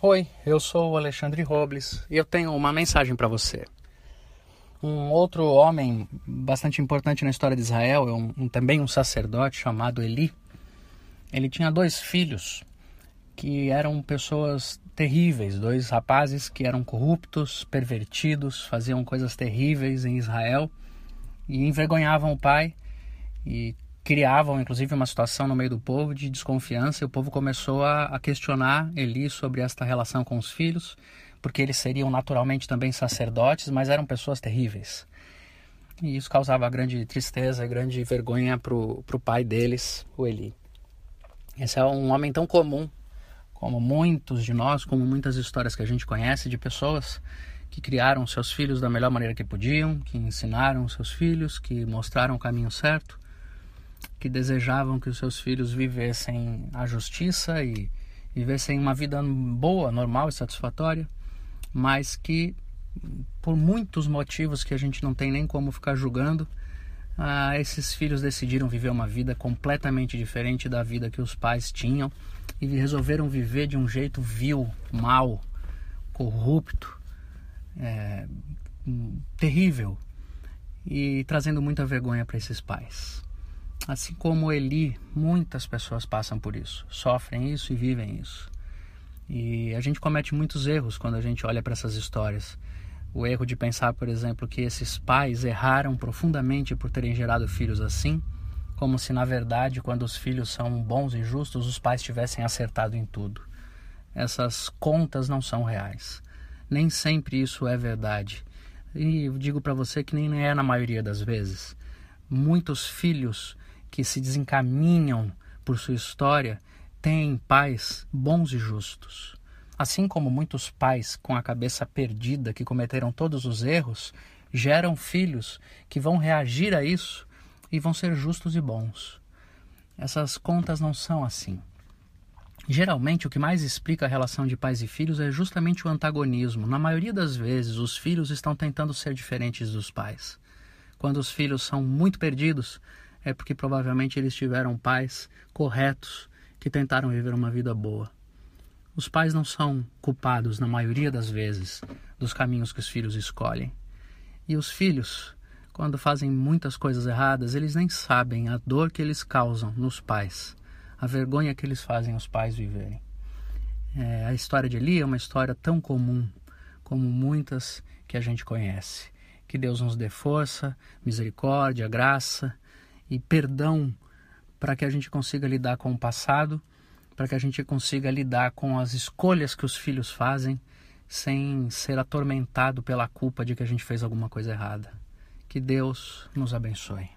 Oi, eu sou o Alexandre Robles e eu tenho uma mensagem para você. Um outro homem bastante importante na história de Israel, também um sacerdote chamado Eli, ele tinha 2 filhos que eram pessoas terríveis, 2 rapazes que eram corruptos, pervertidos, faziam coisas terríveis em Israel e envergonhavam o pai e criavam inclusive uma situação no meio do povo de desconfiança, e o povo começou a questionar Eli sobre esta relação com os filhos, porque eles seriam naturalmente também sacerdotes, mas eram pessoas terríveis. E isso causava grande tristeza, grande vergonha para o pai deles, o Eli. Esse é um homem tão comum, como muitos de nós, como muitas histórias que a gente conhece de pessoas que criaram seus filhos da melhor maneira que podiam, que ensinaram seus filhos, que mostraram o caminho certo, que desejavam que os seus filhos vivessem a justiça e vivessem uma vida boa, normal e satisfatória, mas que, por muitos motivos que a gente não tem nem como ficar julgando, esses filhos decidiram viver uma vida completamente diferente da vida que os pais tinham e resolveram viver de um jeito vil, mau, corrupto, terrível, e trazendo muita vergonha para esses pais. Assim como Eli, muitas pessoas passam por isso, sofrem isso e vivem isso. E a gente comete muitos erros quando a gente olha para essas histórias. O erro de pensar, por exemplo, que esses pais erraram profundamente por terem gerado filhos assim, como se na verdade, quando os filhos são bons e justos, os pais tivessem acertado em tudo. Essas contas não são reais. Nem sempre isso é verdade. E eu digo para você que nem é na maioria das vezes. Muitos filhos que se desencaminham por sua história têm pais bons e justos. Assim como muitos pais com a cabeça perdida, que cometeram todos os erros, geram filhos que vão reagir a isso e vão ser justos e bons. Essas contas não são assim. Geralmente, o que mais explica a relação de pais e filhos é justamente o antagonismo. Na maioria das vezes, os filhos estão tentando ser diferentes dos pais. Quando os filhos são muito perdidos, é porque provavelmente eles tiveram pais corretos que tentaram viver uma vida boa. Os pais não são culpados, na maioria das vezes, dos caminhos que os filhos escolhem. E os filhos, quando fazem muitas coisas erradas, eles nem sabem a dor que eles causam nos pais, a vergonha que eles fazem os pais viverem. A história de Eli é uma história tão comum como muitas que a gente conhece. Que Deus nos dê força, misericórdia, graça e perdão para que a gente consiga lidar com o passado, para que a gente consiga lidar com as escolhas que os filhos fazem sem ser atormentado pela culpa de que a gente fez alguma coisa errada. Que Deus nos abençoe.